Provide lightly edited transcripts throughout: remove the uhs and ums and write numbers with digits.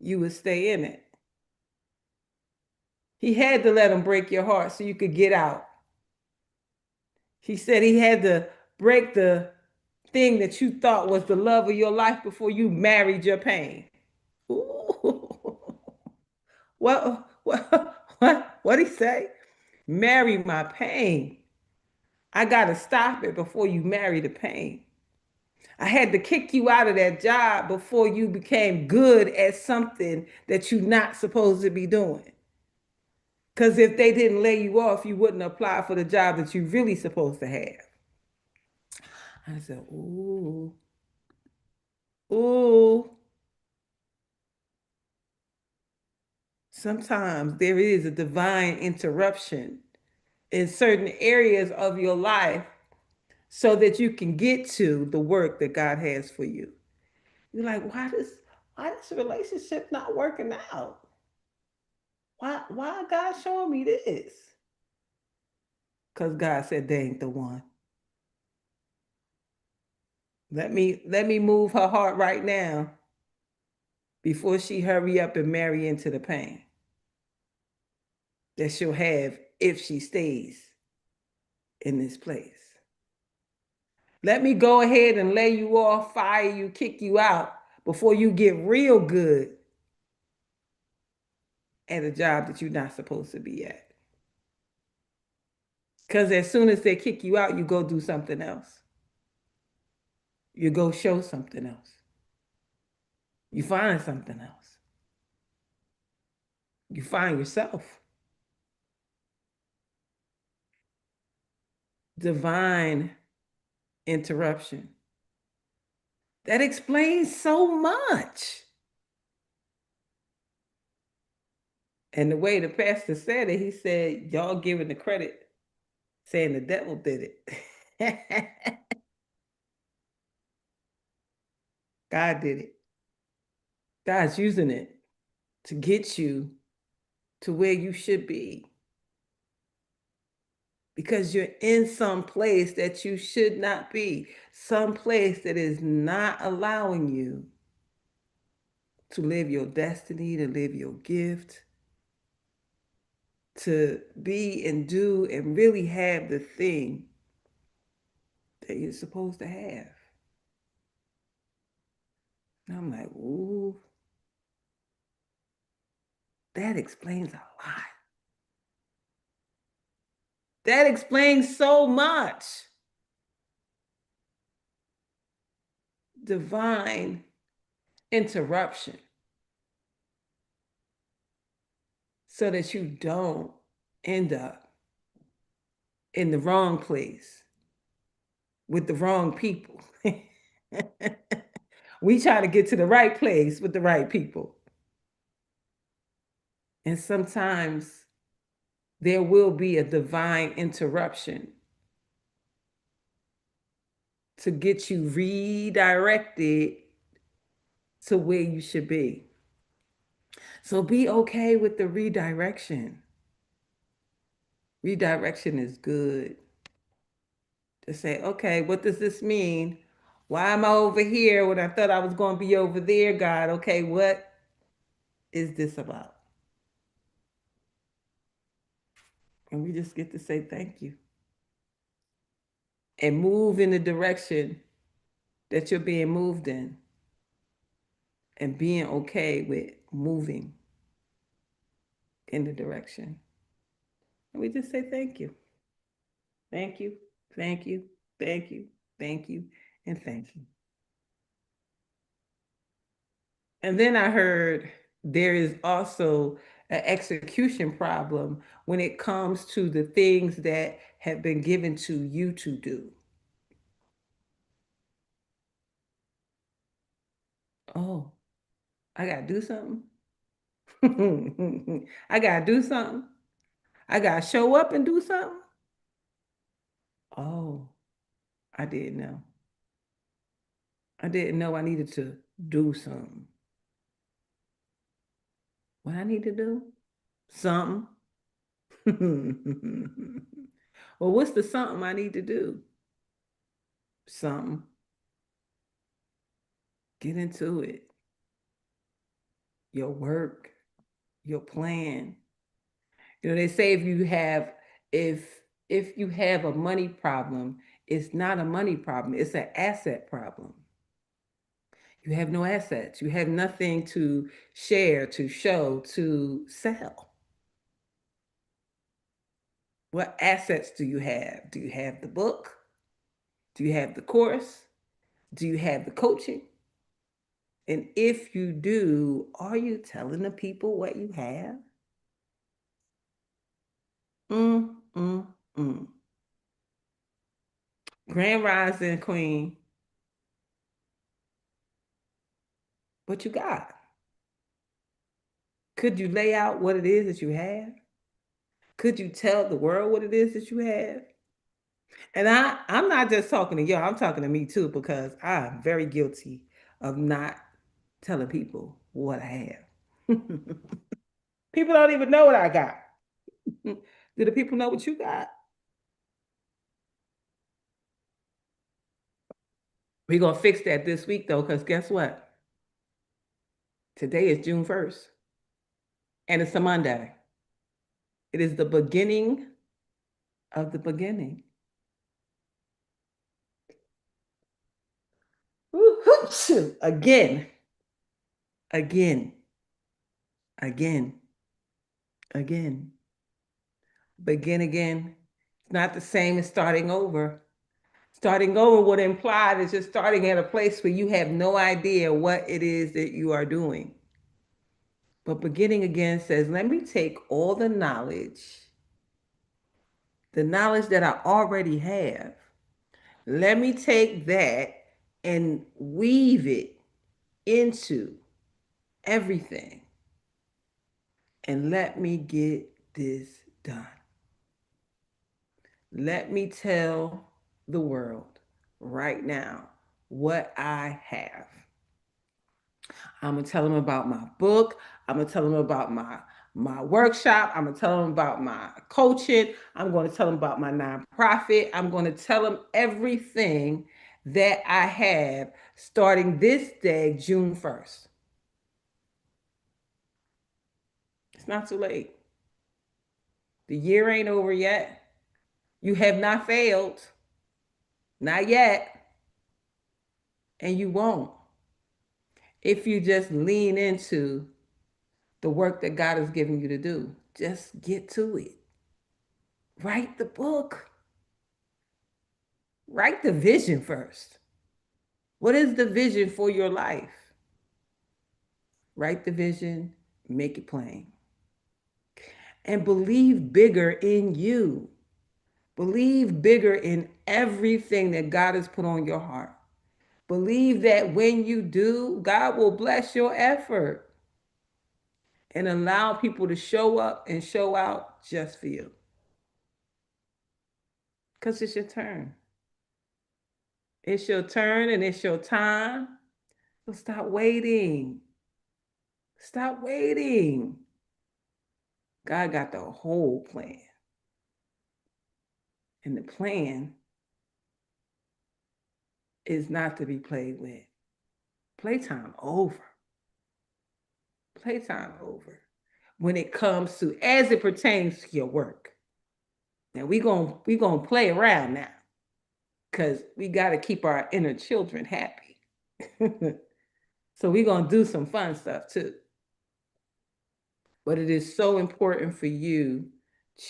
you would stay in it. He had to let him break your heart so you could get out. He said he had to break the thing that you thought was the love of your life before you married your pain. Ooh. What he say? Marry my pain. I gotta stop it before you marry the pain. I had to kick you out of that job before you became good at something that you're not supposed to be doing. Because if they didn't lay you off, you wouldn't apply for the job that you're really supposed to have. I said, ooh, ooh. Sometimes there is a divine interruption in certain areas of your life so that you can get to the work that God has for you. You're like, why this relationship not working out? Why God showing me this? Because God said they ain't the one. Let me move her heart right now before she hurry up and marry into the pain that she'll have if she stays in this place. Let me go ahead and lay you off, fire you, kick you out before you get real good at a job that you're not supposed to be at. Because as soon as they kick you out, you go do something else. You go show something else. You find something else. You find yourself. Divine interruption. That explains so much. And the way the pastor said it, he said, y'all giving the credit, saying the devil did it. God did it. God's using it to get you to where you should be because you're in some place that you should not be, some place that is not allowing you to live your destiny, to live your gift, to be and do and really have the thing that you're supposed to have. And I'm like, ooh, that explains a lot. That explains so much. Divine interruption so that you don't end up in the wrong place with the wrong people. We try to get to the right place with the right people. And sometimes there will be a divine interruption to get you redirected to where you should be. So be okay with the redirection. Redirection is good. To say, okay, what does this mean? Why am I over here when I thought I was going to be over there, God? Okay, what is this about? And we just get to say thank you and move in the direction that you're being moved in and being okay with moving in the direction. And we just say thank you. Thank you. Thank you. Thank you. Thank you. And thank you. And then I heard there is also an execution problem when it comes to the things that have been given to you to do. Oh, I got to do something. I got to do something. I got to show up and do something. Oh, I didn't know. I didn't know I needed to do something. What I need to do? Something. Well, what's the something I need to do? Something. Get into it. your work, your plan. They say if you have a money problem, it's not a money problem, it's an asset problem. You have no assets. You have nothing to share, to show, to sell. What assets do you have? Do you have the book? Do you have the course? Do you have the coaching? And if you do, are you telling the people what you have? Mm, mm, mm. Grand Rising Queen, what you got? Could you lay out what it is that you have? Could you tell the world what it is that you have? And I'm not just talking to y'all, I'm talking to me too, because I'm very guilty of not telling people what I have. People don't even know what I got. Do the people know what you got? We're going to fix that this week, though, because guess what? Today is June 1st, and it's a Monday. It is the beginning of the beginning. Again, again, again, again. Begin again. It's not the same as starting over. Starting over would imply that you're starting at a place where you have no idea what it is that you are doing. But beginning again says, let me take all the knowledge that I already have, let me take that and weave it into everything and let me get this done. Let me tell the world right now what I have. I'm gonna tell them about my book. I'm gonna tell them about my workshop. I'm gonna tell them about my coaching. I'm gonna tell them about my nonprofit. I'm gonna tell them everything that I have starting this day, June 1st. It's not too late. The year ain't over yet. You have not failed, not yet, and you won't if you just lean into the work that God has given you to do. Just get to it. Write the book. Write the vision first. What is the vision for your life? Write the vision, make it plain. And believe bigger in you. Believe bigger in everything that God has put on your heart. Believe that when you do, God will bless your effort and allow people to show up and show out just for you. Because it's your turn. It's your turn and it's your time. So stop waiting. Stop waiting. God got the whole plan. And the plan is not to be played with. Playtime over. Playtime over. When it comes to, as it pertains to your work. Now we gonna play around now. Because we gotta keep our inner children happy. So we're gonna do some fun stuff too. But it is so important for you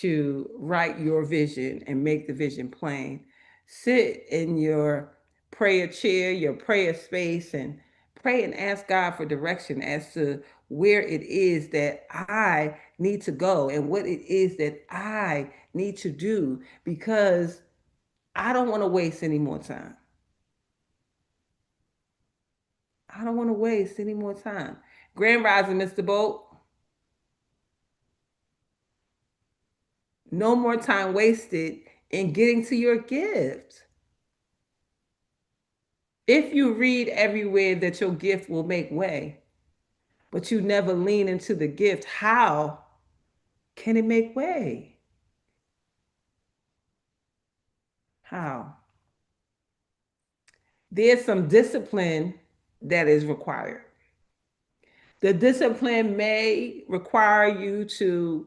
to write your vision and make the vision plain. Sit in your prayer chair, your prayer space, and pray and ask God for direction as to where it is that I need to go and what it is that I need to do, because I don't want to waste any more time. I don't want to waste any more time. Grand Rising, Mr. Boat. No more time wasted in getting to your gift. If you read everywhere that your gift will make way, but you never lean into the gift, how can it make way? How? There's some discipline that is required. The discipline may require you to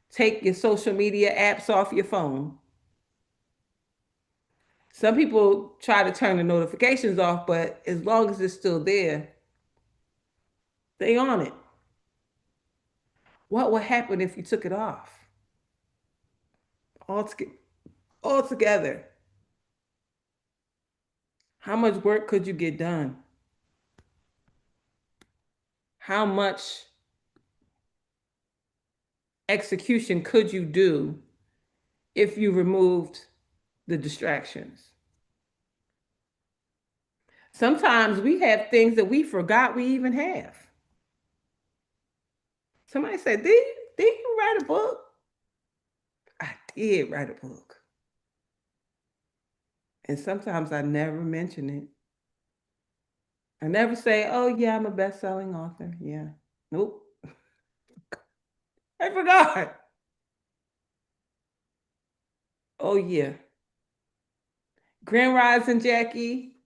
take your social media apps off your phone. Some people try to turn the notifications off, but as long as it's still there, they on it. What would happen if you took it off altogether? Altogether, how much work could you get done? How much execution could you do if you removed the distractions? Sometimes we have things that we forgot we even have. Somebody said, did you write a book? I did write a book. And sometimes I never mention it. I never say, oh, yeah, I'm a best selling author. Yeah. Nope. I forgot. Oh, yeah. Grand Rising Jackie,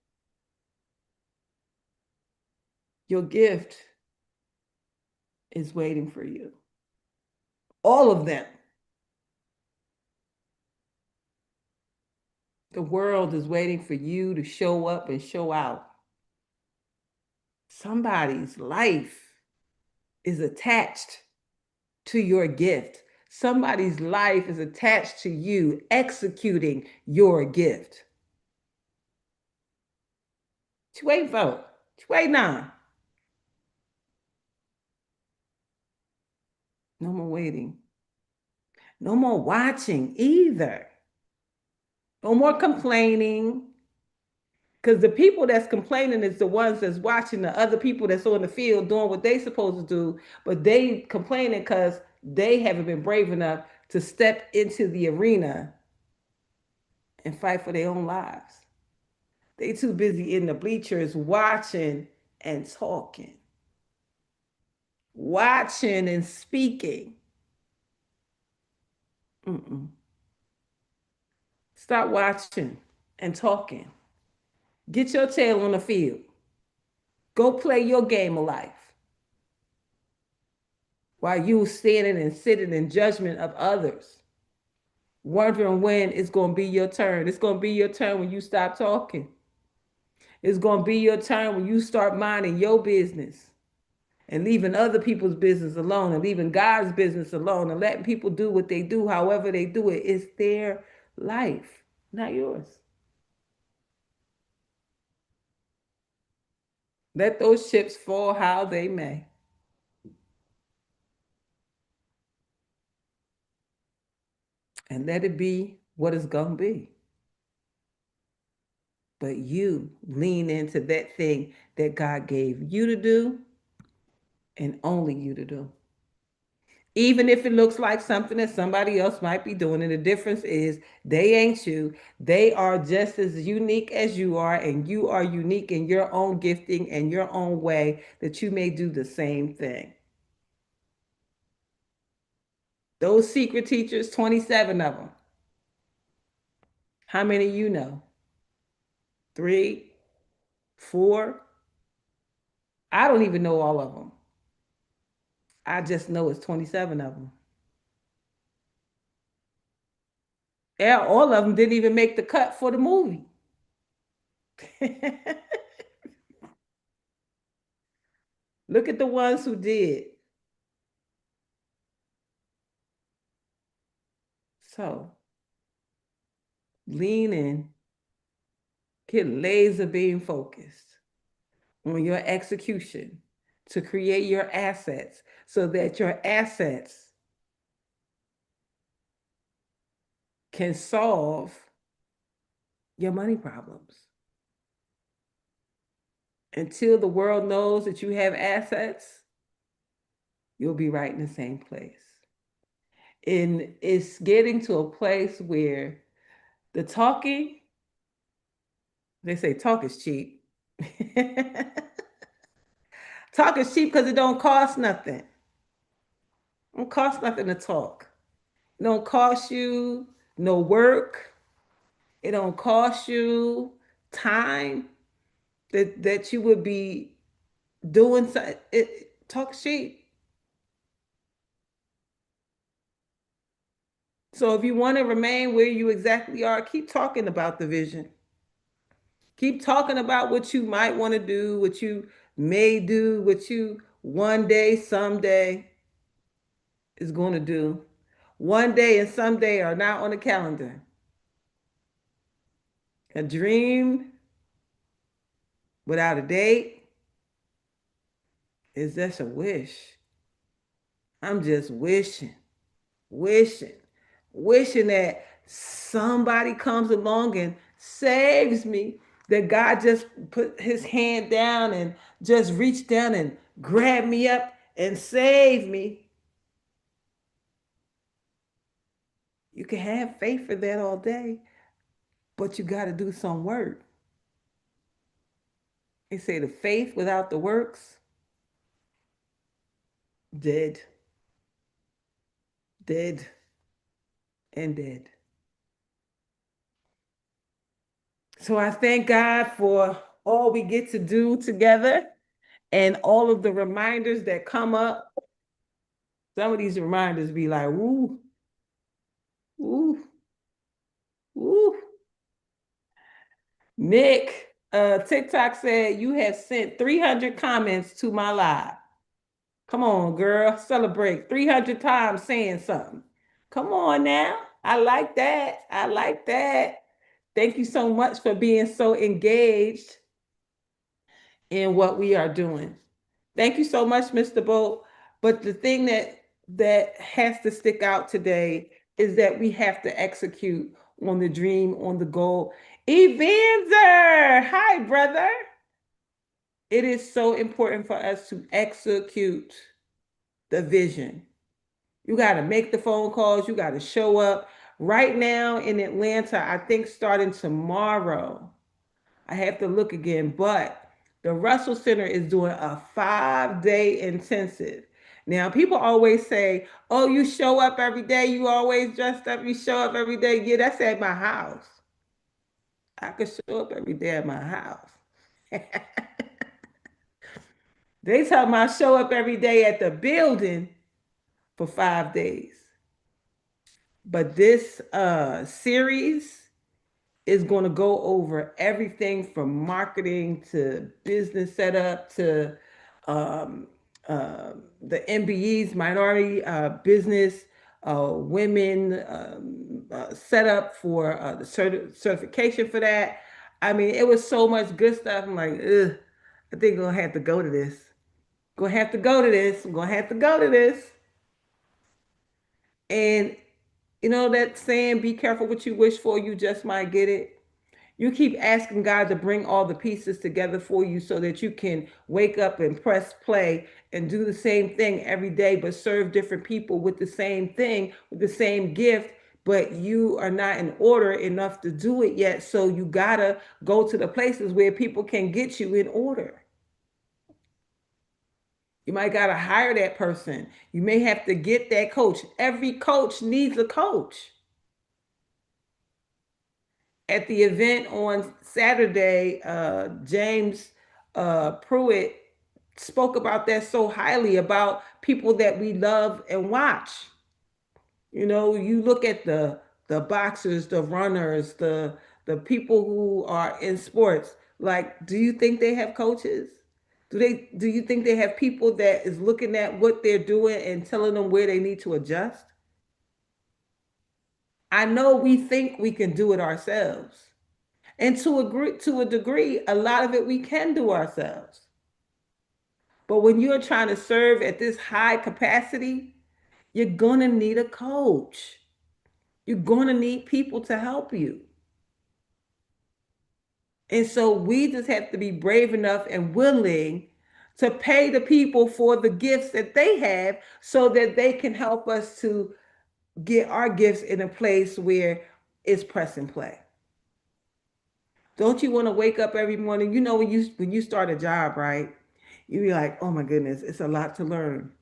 your gift is waiting for you. All of them. The world is waiting for you to show up and show out. Somebody's life is attached to your gift. Somebody's life is attached to you executing your gift. What you waiting for? What you waiting on? No more waiting. No more watching either. No more complaining. Because the people that's complaining is the ones that's watching the other people that's on the field doing what they supposed to do, but they complaining because they haven't been brave enough to step into the arena and fight for their own lives. They too busy in the bleachers watching and talking, watching and speaking. Mm-mm. Stop watching and talking. Get your tail on the field. Go play your game of life while you standing and sitting in judgment of others, wondering when it's going to be your turn. It's going to be your turn when you stop talking. It's going to be your turn when you start minding your business and leaving other people's business alone and leaving God's business alone and letting people do what they do, however they do it. It's their life, not yours. Let those chips fall how they may. And let it be what it's going to be. But you lean into that thing that God gave you to do and only you to do. Even if it looks like something that somebody else might be doing. And the difference is they ain't you. They are just as unique as you are, and you are unique in your own gifting and your own way that you may do the same thing. Those secret teachers, 27 of them. How many you know? Three, four? I don't even know all of them. I just know it's 27 of them. Yeah, all of them didn't even make the cut for the movie. Look at the ones who did. So lean in, get laser beam focused on your execution to create your assets so that your assets can solve your money problems. Until the world knows that you have assets, you'll be right in the same place. And it's getting to a place where the talking, they say talk is cheap. Talk is cheap because it don't cost nothing. It don't cost nothing to talk. It don't cost you no work. It don't cost you time that you would be doing. Talk sheep. So if you want to remain where you exactly are, keep talking about the vision. Keep talking about what you might want to do, what you may do, what you one day, someday is going to do. One day and someday are not on the calendar. A dream without a date is just a wish. I'm just wishing, wishing that somebody comes along and saves me. That God just put his hand down and just reach down and grab me up and save me. You can have faith for that all day, but you got to do some work. They say the faith without the works, dead, dead, and dead. So I thank God for all we get to do together and all of the reminders that come up. Some of these reminders be like, woo, woo, woo. Nick, TikTok said you have sent 300 comments to my live. Come on, girl, celebrate 300 times saying something. Come on now. I like that. I like that. Thank you so much for being so engaged in what we are doing. Thank you so much, Mr. Bolt. But the thing that has to stick out today is that we have to execute on the dream, on the goal. Evanzer, hi, brother. It is so important for us to execute the vision. You got to make the phone calls. You got to show up. Right now in Atlanta, I think starting tomorrow, I have to look again, but the Russell Center is doing a 5 day intensive. Now, people always say, oh, you show up every day. You always dressed up. You show up every day. Yeah, that's at my house. I could show up every day at my house. They tell me I show up every day at the building for 5 days. But this series is going to go over everything from marketing to business setup to um, the MBEs, minority business, women setup for the certification for that. I mean, it was so much good stuff. I'm like, ugh, I think I'm going to have to go to this. Gonna have to go to this. I'm gonna have to go to this. And you know that saying, be careful what you wish for, you just might get it. You keep asking God to bring all the pieces together for you so that you can wake up and press play and do the same thing every day, but serve different people with the same thing, with the same gift, but you are not in order enough to do it yet. So you gotta go to the places where people can get you in order. You might got to hire that person. You may have to get that coach. Every coach needs a coach. At the event on Saturday, James Pruitt spoke about that so highly about people that we love and watch. You know, you look at the boxers, the runners, the people who are in sports. Like, do you think they have coaches? Do you think they have people that is looking at what they're doing and telling them where they need to adjust? I know we think we can do it ourselves. And to a degree, a lot of it we can do ourselves. But when you're trying to serve at this high capacity, you're going to need a coach. You're going to need people to help you. And so we just have to be brave enough and willing to pay the people for the gifts that they have so that they can help us to get our gifts in a place where it's press and play. Don't you want to wake up every morning? You know, when you start a job, right? You be like, oh my goodness, it's a lot to learn.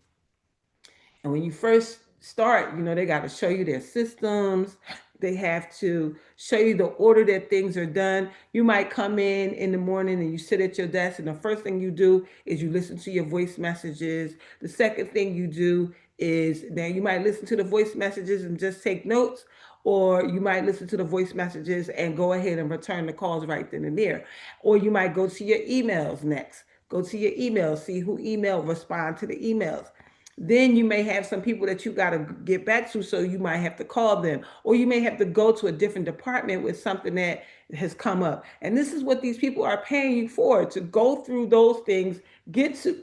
And when you first start, you know, they got to show you their systems. They have to show you the order that things are done. You might come in the morning and you sit at your desk, and the first thing you do is you listen to your voice messages. The second thing you do is now you might listen to the voice messages and just take notes, or you might listen to the voice messages and go ahead and return the calls right then and there. Or you might go to your emails next. Go to your emails, see who emailed, respond to the emails. Then you may have some people that you got to get back to, so you might have to call them, or you may have to go to a different department with something that has come up. And this is what these people are paying you for, to go through those things, get to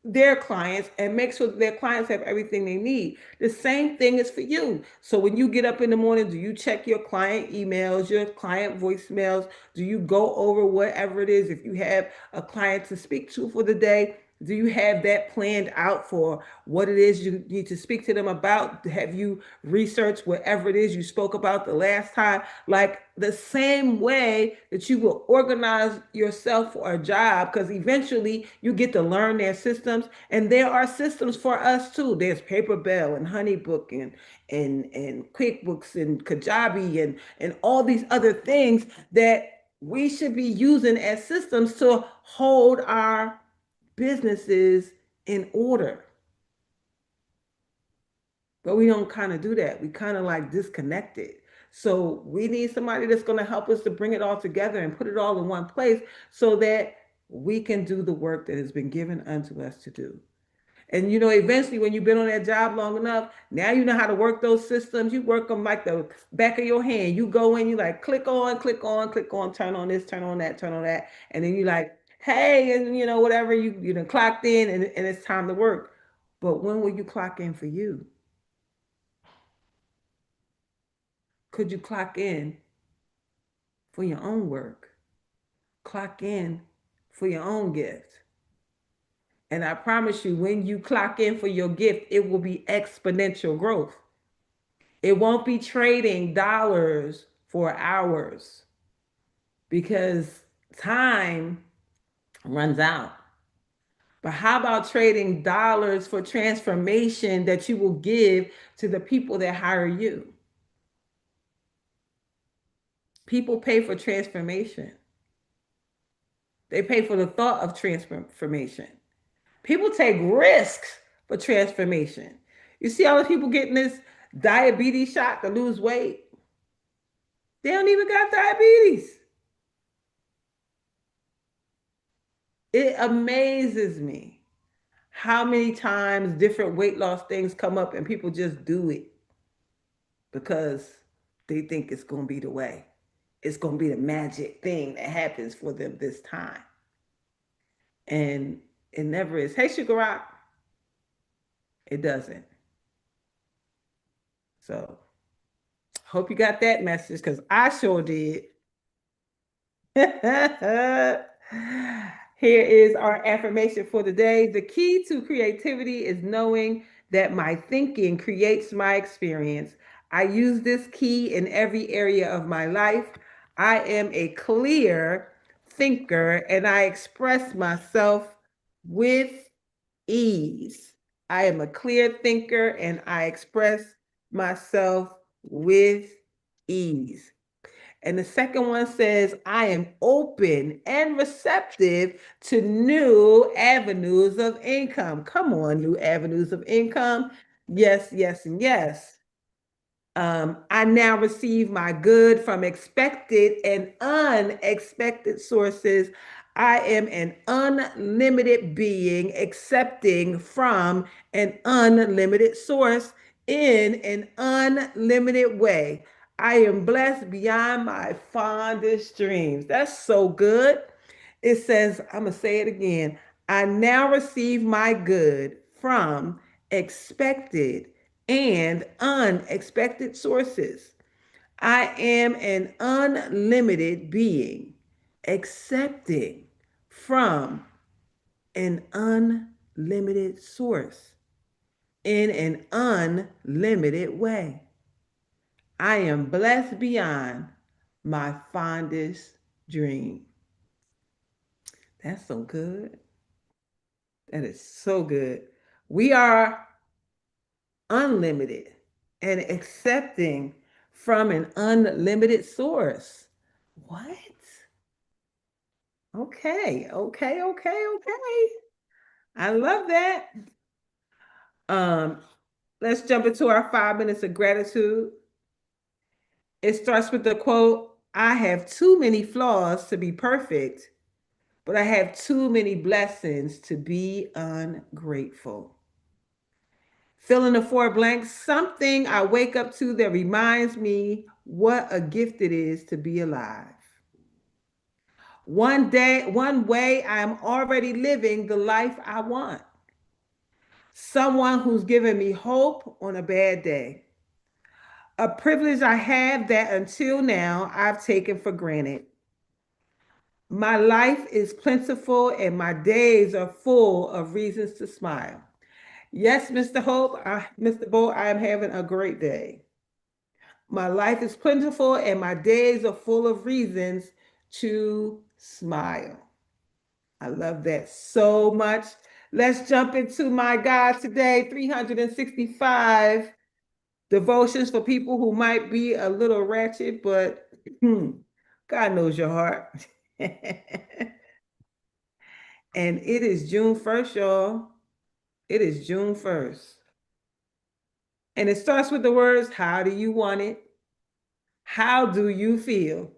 their clients and make sure that their clients have everything they need. The same thing is for you. So when you get up in the morning, do you check your client emails, your client voicemails? Do you go over whatever it is? If you have a client to speak to for the day, do you have that planned out for what it is you need to speak to them about? Have you researched whatever it is you spoke about the last time? Like the same way that you will organize yourself for a job, because eventually you get to learn their systems. And there are systems for us too. There's Paperbell and Honeybook and QuickBooks and Kajabi and all these other things that we should be using as systems to hold our businesses in order. But we don't kind of do that. We kind of like disconnect it. So we need somebody that's going to help us to bring it all together and put it all in one place so that we can do the work that has been given unto us to do. And eventually, when you've been on that job long enough, now you know how to work those systems. You work them like the back of your hand. You go in, you like click on, click on, click on, turn on this, turn on that, turn on that, and then you like, hey, and whatever you know clocked in, and it's time to work. But when will you clock in for you? Could you clock in for your own work? Clock in for your own gift. And I promise you, when you clock in for your gift, it will be exponential growth. It won't be trading dollars for hours, because time runs out. But how about trading dollars for transformation that you will give to the people that hire you? People pay for transformation. They pay for the thought of transformation. People take risks for transformation. You see all the people getting this diabetes shot to lose weight? They don't even got diabetes. It amazes me how many times different weight loss things come up and people just do it because they think it's going to be the way. It's going to be the magic thing that happens for them this time. And it never is. Hey, Sugar Rock, it doesn't. So hope you got that message, because I sure did. Here is our affirmation for the day. The key to creativity is knowing that my thinking creates my experience. I use this key in every area of my life. I am a clear thinker and I express myself with ease. I am a clear thinker and I express myself with ease. And the second one says, I am open and receptive to new avenues of income. Come on, new avenues of income. Yes, yes, and yes. I now receive my good from expected and unexpected sources. I am an unlimited being accepting from an unlimited source in an unlimited way. I am blessed beyond my fondest dreams. That's so good. It says, I'm going to say it again. I now receive my good from expected and unexpected sources. I am an unlimited being, accepting from an unlimited source in an unlimited way. I am blessed beyond my fondest dream. That's so good. That is so good. We are unlimited and accepting from an unlimited source. What? Okay, okay, okay, okay. I love that. Um, let's jump into our 5 minutes of gratitude. It starts with the quote, I have too many flaws to be perfect, but I have too many blessings to be ungrateful. Fill in the four blanks, something I wake up to that reminds me what a gift it is to be alive. One day, one way I am already living the life I want. Someone who's given me hope on a bad day. A privilege I have that until now I've taken for granted. My life is plentiful and my days are full of reasons to smile. Yes, Mr. Mr. Bo, I am having a great day. My life is plentiful and my days are full of reasons to smile. I love that so much. Let's jump into my God today 365 devotions for people who might be a little ratchet, but God knows your heart. And it is June 1st, y'all. It is June 1st. And it starts with the words, how do you want it? How do you feel?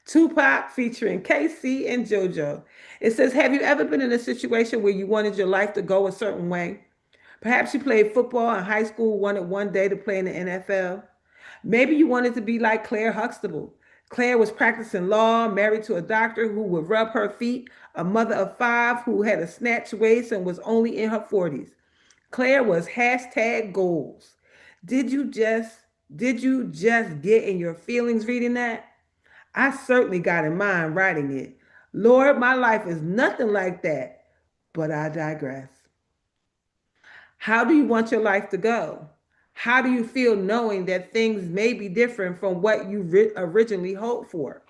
Tupac featuring KC and JoJo. It says, have you ever been in a situation where you wanted your life to go a certain way? Perhaps you played football in high school, wanted one day to play in the NFL. Maybe you wanted to be like Claire Huxtable. Claire was practicing law, married to a doctor who would rub her feet, a mother of five who had a snatched waist and was only in her 40s. Claire was hashtag goals. Did you just did you just get in your feelings reading that? I certainly got in mind writing it. Lord, my life is nothing like that, but I digress. How do you want your life to go? How do you feel knowing that things may be different from what you originally hoped for?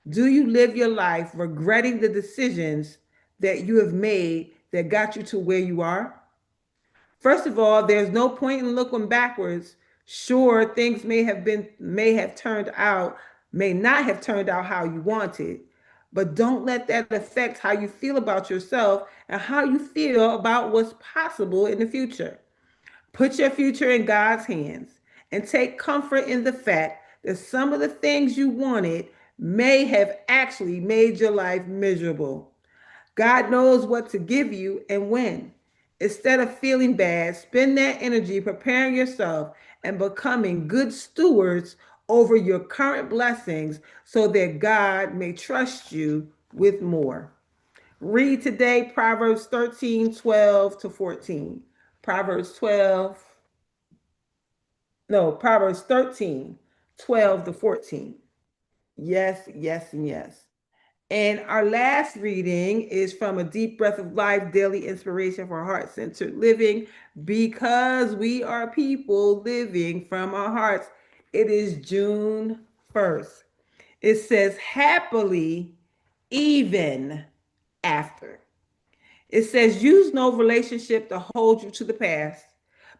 Do you live your life regretting the decisions that you have made that got you to where you are? First of all, there's no point in looking backwards. Sure, things may have turned out, may not have turned out how you wanted, but don't let that affect how you feel about yourself and how you feel about what's possible in the future. Put your future in God's hands and take comfort in the fact that some of the things you wanted may have actually made your life miserable. God knows what to give you and when. Instead of feeling bad, spend that energy preparing yourself and becoming good stewards over your current blessings so that God may trust you with more. Read today Proverbs 13:12 to 14. Proverbs 12, no, Proverbs 13:12 to 14. Yes, yes, and yes. And our last reading is from A Deep Breath of Life Daily Inspiration for Heart Centered Living, because we are people living from our hearts. It is June 1st. It says, happily even after. It says, use no relationship to hold you to the past,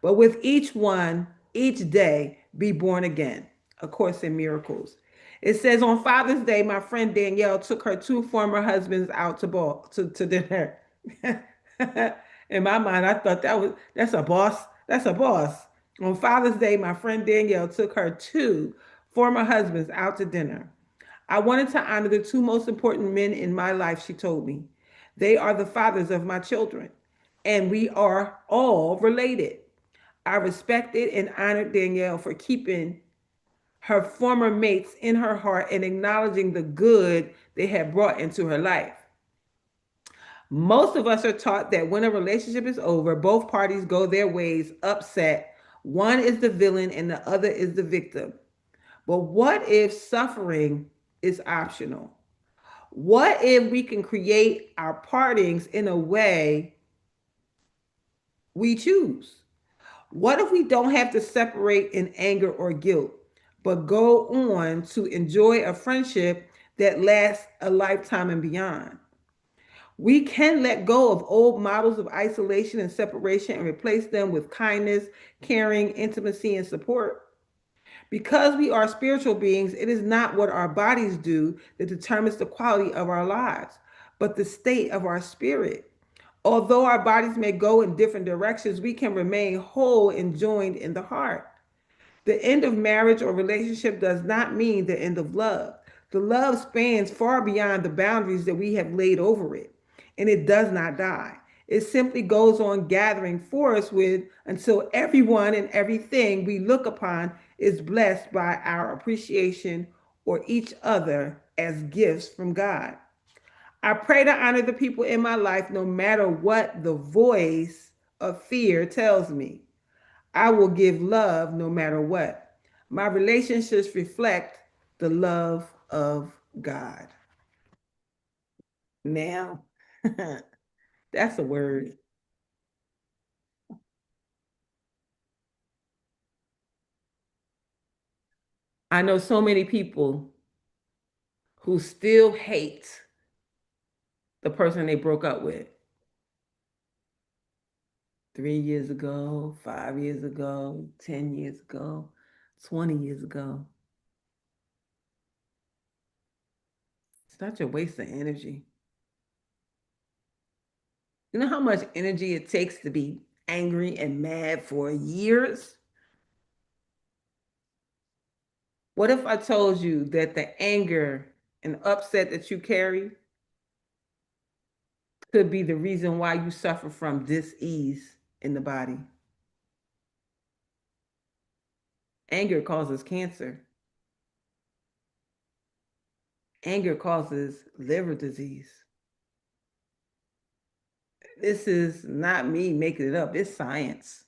but with each one, each day, be born again. A Course in Miracles. It says, on Father's Day, my friend Danielle took her two former husbands out to dinner. In my mind, I thought that's a boss. That's a boss. On Father's Day, my friend Danielle took her two former husbands out to dinner. I wanted to honor the two most important men in my life, she told me. They are the fathers of my children, and we are all related. I respected and honored Danielle for keeping her former mates in her heart and acknowledging the good they had brought into her life. Most of us are taught that when a relationship is over, both parties go their ways upset. One is the villain and the other is the victim. But what if suffering is optional? What if we can create our partings in a way we choose? What if we don't have to separate in anger or guilt, but go on to enjoy a friendship that lasts a lifetime and beyond? We can let go of old models of isolation and separation and replace them with kindness, caring, intimacy, and support. Because we are spiritual beings, it is not what our bodies do that determines the quality of our lives, but the state of our spirit. Although our bodies may go in different directions, we can remain whole and joined in the heart. The end of marriage or relationship does not mean the end of love. The love spans far beyond the boundaries that we have laid over it, and it does not die. It simply goes on gathering force with until everyone and everything we look upon is blessed by our appreciation or each other as gifts from God. I pray to honor the people in my life no matter what the voice of fear tells me. I will give love no matter what. My relationships reflect the love of God. Now, that's a word. I know so many people who still hate the person they broke up with 3 years ago, 5 years ago, 10 years ago, 20 years ago. Such a waste of energy. You know how much energy it takes to be angry and mad for years? What if I told you that the anger and upset that you carry could be the reason why you suffer from dis-ease in the body? Anger causes cancer. Anger causes liver disease. This is not me making it up. It's science.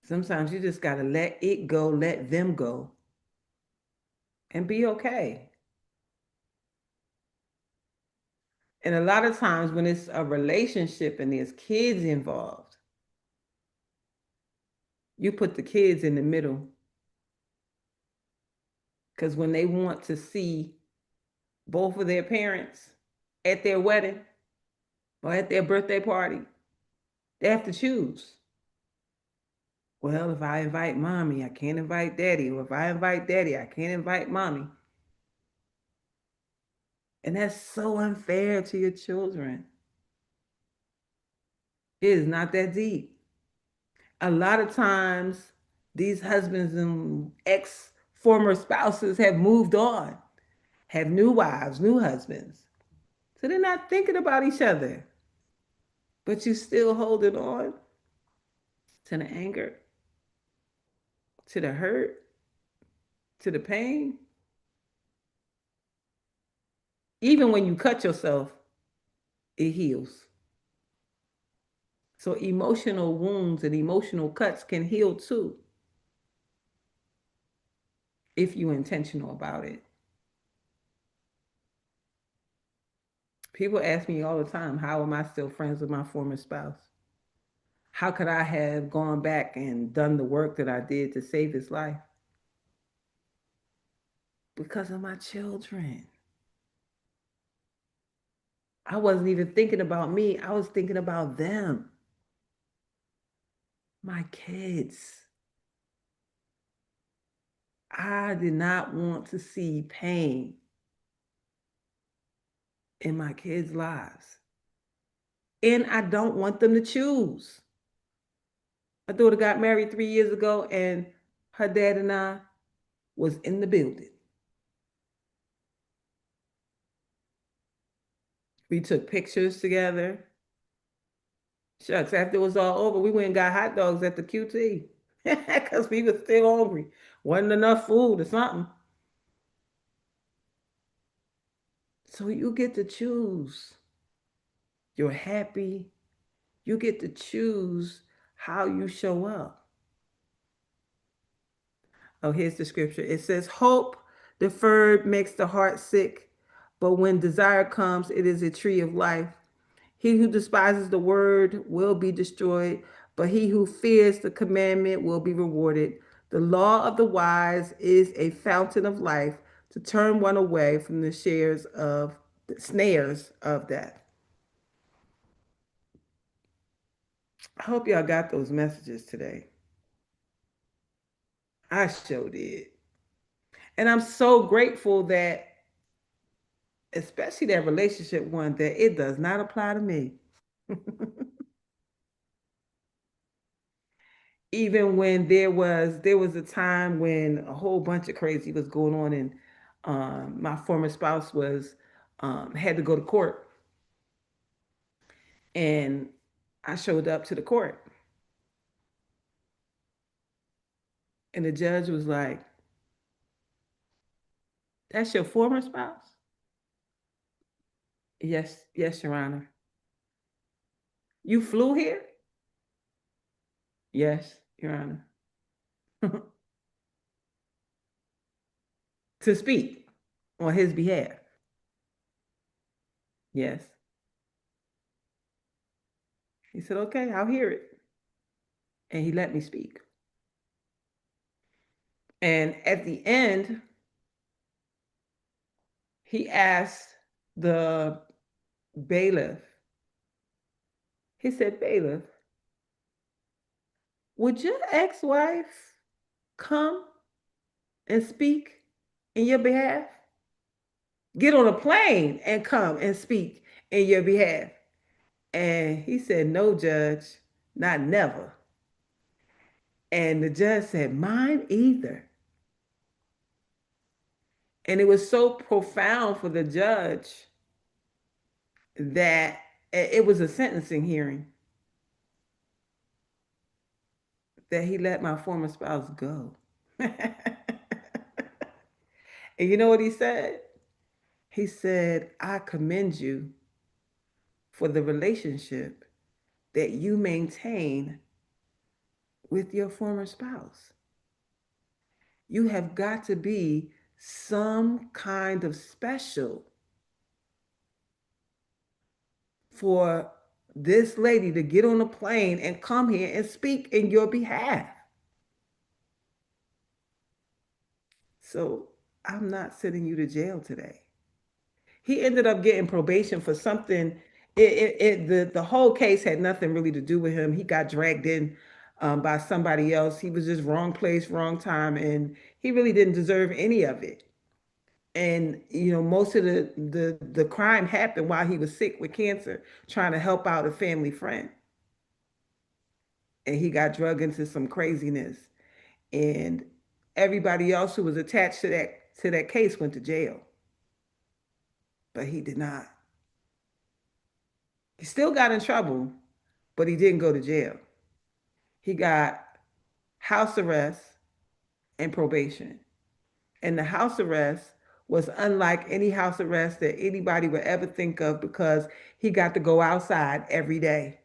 Sometimes you just got to let it go, let them go, and be okay. And a lot of times when it's a relationship and there's kids involved, you put the kids in the middle because when they want to see both of their parents at their wedding or at their birthday party, they have to choose. Well, if I invite mommy, I can't invite daddy. Or if I invite daddy, I can't invite mommy. And that's so unfair to your children. It is not that deep. A lot of times, these husbands and ex former spouses have moved on, have new wives, new husbands. So they're not thinking about each other, but you still holding on to the anger, to the hurt, to the pain. Even when you cut yourself, it heals. So emotional wounds and emotional cuts can heal too if you're intentional about it. People ask me all the time, how am I still friends with my former spouse? How could I have gone back and done the work that I did to save his life? Because of my children. I wasn't even thinking about me, I was thinking about them, my kids. I did not want to see pain in my kids' lives. And I don't want them to choose. My daughter got married 3 years ago, and her dad and I was in the building. We took pictures together. Shucks, after it was all over, we went and got hot dogs at the QT because we were still hungry. Wasn't enough food or something. So you get to choose. You're happy. You get to choose how you show up. Oh, here's the scripture. It says, hope deferred makes the heart sick, but when desire comes, it is a tree of life. He who despises the word will be destroyed, but he who fears the commandment will be rewarded. The law of the wise is a fountain of life to turn one away from the snares of death. I hope y'all got those messages today. I sure did. And I'm so grateful that, especially that relationship one, that it does not apply to me. Even when there was a time when a whole bunch of crazy was going on, and my former spouse was had to go to court, and I showed up to the court, and the judge was like, "That's your former spouse?" Yes, yes, Your Honor. You flew here? Yes, Your Honor. To speak on his behalf. Yes. He said, "Okay, I'll hear it." And he let me speak. And at the end, he asked the bailiff, he said, "Bailiff, would your ex wife come and speak in your behalf? Get on a plane and come and speak in your behalf?" And he said, "No, Judge, not never." And the judge said, "Mine either." And it was so profound for the judge that it was a sentencing hearing, that he let my former spouse go. And you know what he said? He said, "I commend you for the relationship that you maintain with your former spouse. You have got to be some kind of special for this lady to get on a plane and come here and speak in your behalf." So I'm not sending you to jail today. He ended up getting probation for something. The whole case had nothing really to do with him. He got dragged in by somebody else. He was just wrong place, wrong time, and he really didn't deserve any of it. And most of the crime happened while he was sick with cancer, trying to help out a family friend, and he got drugged into some craziness. And everybody else who was attached to that case went to jail, but he did not. He still got in trouble, but he didn't go to jail. He got house arrest and probation. And the house arrest was unlike any house arrest that anybody would ever think of, because he got to go outside every day.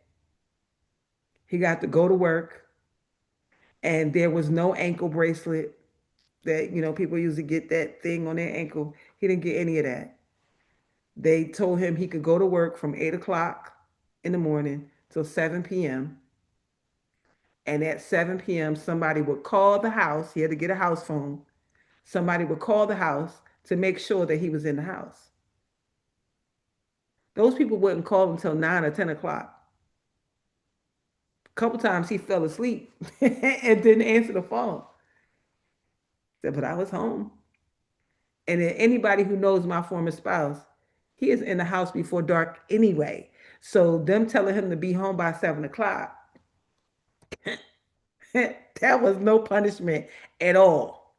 He got to go to work, and there was no ankle bracelet that, people usually get that thing on their ankle. He didn't get any of that. They told him he could go to work from 8 o'clock in the morning till 7 p.m. And at 7 p.m., somebody would call the house. He had to get a house phone. Somebody would call the house to make sure that he was in the house. Those people wouldn't call until 9 or 10 o'clock. A couple times he fell asleep and didn't answer the phone. Said, "But I was home." And then anybody who knows my former spouse, he is in the house before dark anyway. So them telling him to be home by 7 o'clock, that was no punishment at all.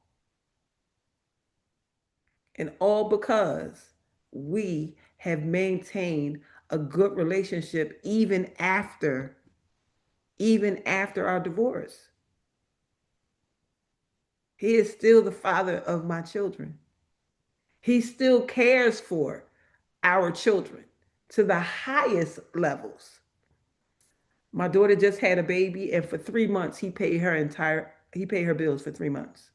And all because we have maintained a good relationship even after our divorce. He is still the father of my children. He still cares for our children to the highest levels. My daughter just had a baby, and for 3 months he paid her bills for 3 months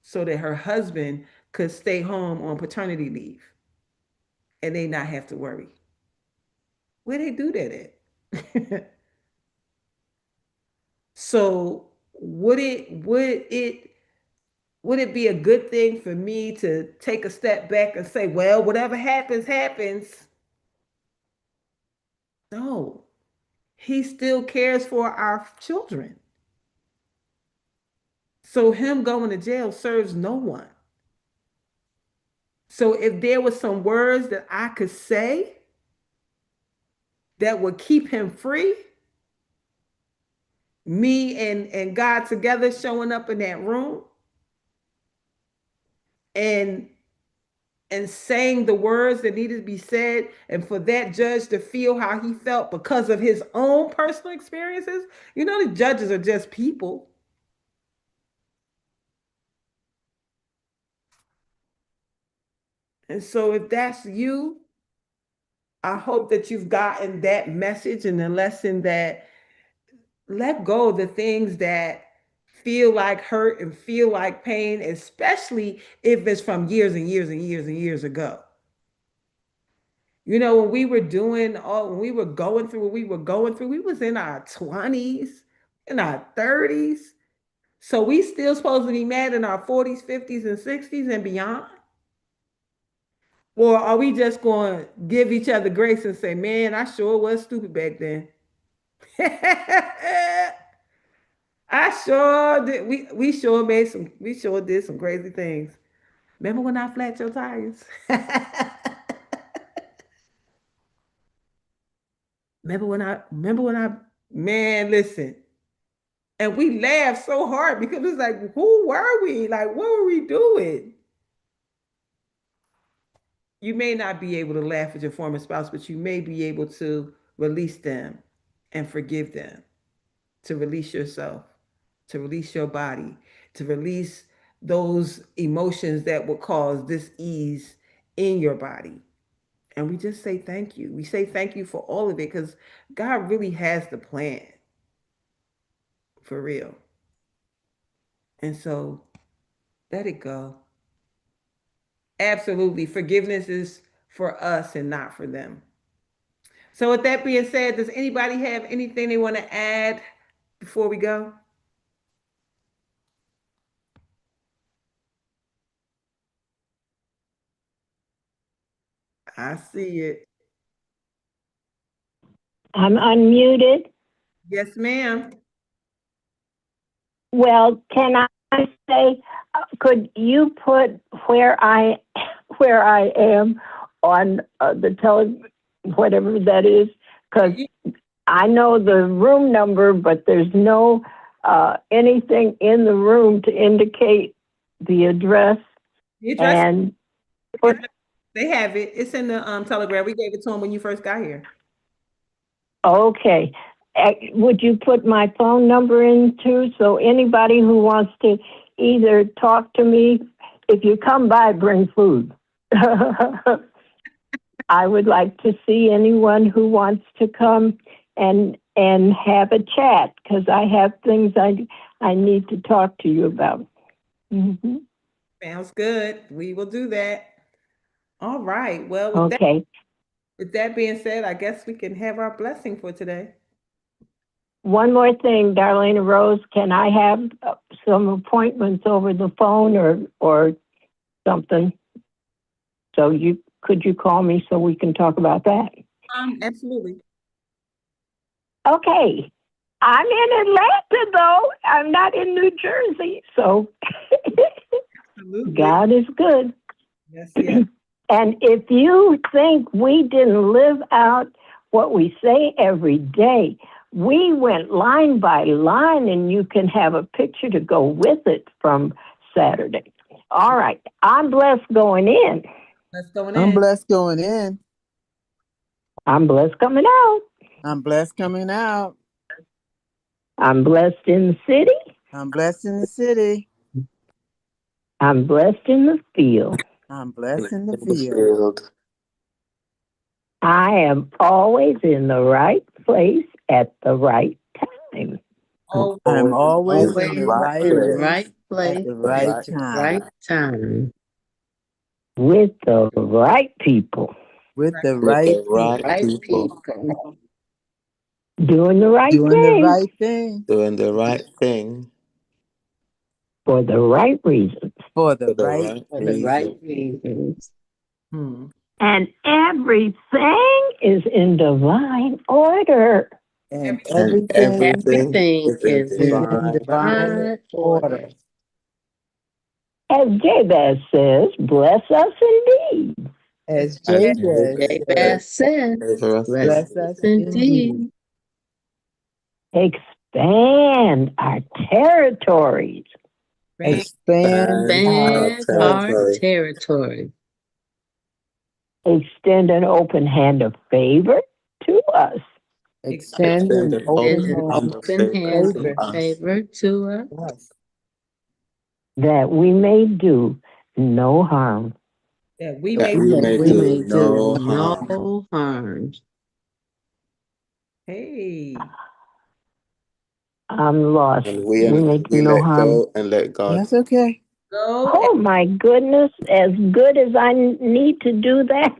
so that her husband could stay home on paternity leave and they not have to worry. Where they do that at? So would it be a good thing for me to take a step back and say, well, whatever happens, happens? No, he still cares for our children. So him going to jail serves no one. So if there was some words that I could say that would keep him free, me and God together showing up in that room and saying the words that needed to be said, and for that judge to feel how he felt because of his own personal experiences. You know, the judges are just people. And so if that's you, I hope that you've gotten that message and the lesson that let go of the things that feel like hurt and feel like pain, especially if it's from years and years and years and years ago. You know, when we were doing all, when we were going through what we were going through, we was in our 20s, in our 30s. So we still supposed to be mad in our 40s, 50s, and 60s and beyond? Or are we just going to give each other grace and say, man, I sure was stupid back then? I sure did. We sure made some, we sure did some crazy things. Remember when I flat your tires? remember when I, man, listen. And we laughed so hard because it's like, who were we? Like, what were we doing? You may not be able to laugh at your former spouse, but you may be able to release them and forgive them, to release yourself, to release your body, to release those emotions that will cause dis-ease in your body. And we just say thank you. We say thank you for all of it because God really has the plan for real. And so let it go. Absolutely. Forgiveness is for us and not for them. So, with that being said, does anybody have anything they want to add before we go? I see it. I'm unmuted. Yes, ma'am. Well, can I say, could you put where I am on the whatever that is? Because I know the room number, but there's no anything in the room to indicate the address. The address, And put, they have it. It's in the telegram. We gave it to them when you first got here. okay. Would you put my phone number in too? So anybody who wants to either talk to me, if you come by, bring food. I would like to see anyone who wants to come and have a chat because I have things I need to talk to you about. Mm-hmm. Sounds good. We will do that. All right. Well, Okay. with that being said, I guess we can have our blessing for today. One more thing, Darlaina Rose, can I have some appointments over the phone or something? So could you call me so we can talk about that? Absolutely. Okay. I'm in Atlanta though. I'm not in New Jersey. So Absolutely. God is good. Yes, yes. And if you think we didn't live out what we say every day, we went line by line and you can have a picture to go with it from Saturday. All right. I'm blessed going in. Let's go I'm in. blessed going in. I'm blessed coming out. I'm blessed coming out. I'm blessed in the city. I'm blessed in the city. I'm blessed in the field. I'm blessed in the field. I am always in the right place at the right time. Oh, I'm always Always in the in right the place right at place the right at the time right time With the right people. with the with right the right people people, Doing the right doing the thing right thing doing the right thing for the right reasons. for for the the right right For the right reason. reason. reasons. hmm. And everything is in divine order. And and everything everything is is in in divine divine order. order. As Jabez says, bless us indeed. As As Jabez said, Jabez said, bless bless us us indeed. indeed. Expand our territories. Expand our Expand our territory. territory. Extend an open hand of favor to us. Extend Extend an open an hand of open hand of favor favor to us. to us. That we may do no harm. That we That may, we may We do may no do harm. harm. hey, I'm lost. And We may do we no let harm. go and let God. That's okay. go and Oh my goodness, as good as I need to do that.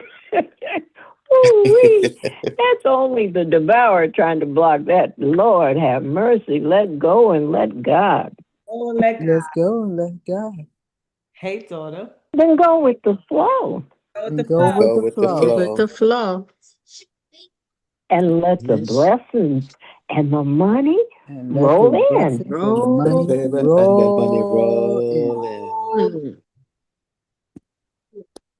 Ooh-wee. That's only the devourer trying to block that. Lord have mercy. Let go and let God. go and let God. Let's go and let God. Hey, daughter. Then go with the flow Go with And the go flow. with Go the with the flow. flow. With the flow. and let the Yes. blessings and the money And let the roll in blessings and the The money favor and the money roll in. roll in.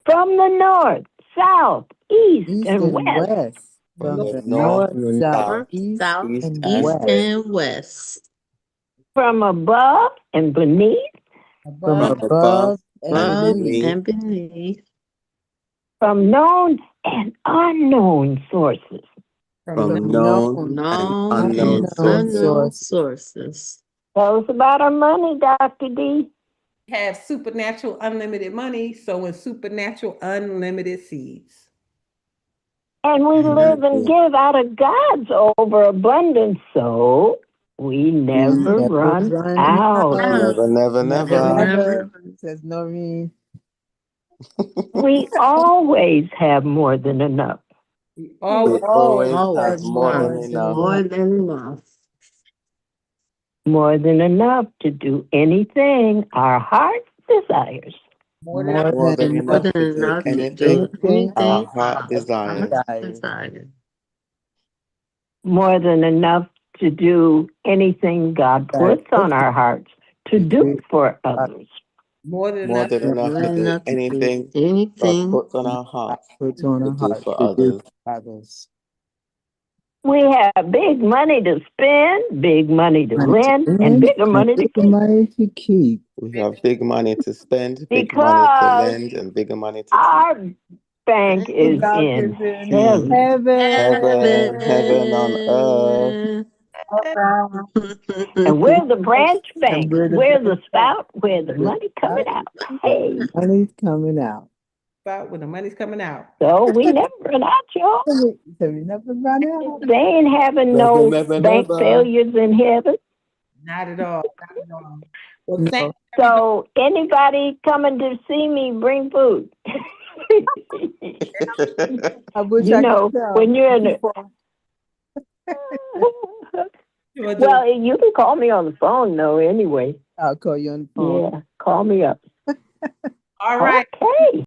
from the north, south, east, East and and west. west. From From the the north, north, south, south, North, east, south, east, and and east, west. west. and west. From above and beneath, From Above, From above above and and Above beneath. beneath. and beneath. from known and unknown sources. from From the From known known and Known and unknown and unknown sources. unknown sources. sources. Tell us about our money, Dr. D. have supernatural unlimited money, so in supernatural unlimited seeds. And we live and Hallelujah. give out of God's overabundance, so we We never never run run out. out. Never, never, Never, Never, never. never. never, says Noreen. We always have more than enough. We We always We always always have have Always more have than more enough. than more enough. than enough. More than enough to do anything our heart desires. more than More More than than More enough enough than to to do enough do to anything do anything our anything our heart heart our desires. desires. desire. More than enough to do anything God God puts puts on our hearts to to do do for our others. more than More enough than enough More to than do enough to do anything God anything. puts on our God hearts puts on to our do heart for to do others. for others. We have big money to spend, big money to Money to lend, and spend bigger and money to bigger keep. money to keep. We have big money to spend, big money to Because lend, and bigger money to keep. our bank The is bank in is in heaven. Heaven, heaven on earth. Heaven. And we're the branch and bank. we're the We're the bank bank. spout where the We're money coming out. the Hey, money's coming out. about when the money's coming out. so we never run out, y'all. So we never run out. They ain't having Never, no never, bank never. failures in heaven. Not at all. Not at all. Well, thank No. you, everybody. So anybody coming to see me, bring food. I wish You I know, could tell. when you're in the, We'll do well, you can call me on the phone though. Anyway, I'll call you on the phone. yeah, call me up. All right. Okay.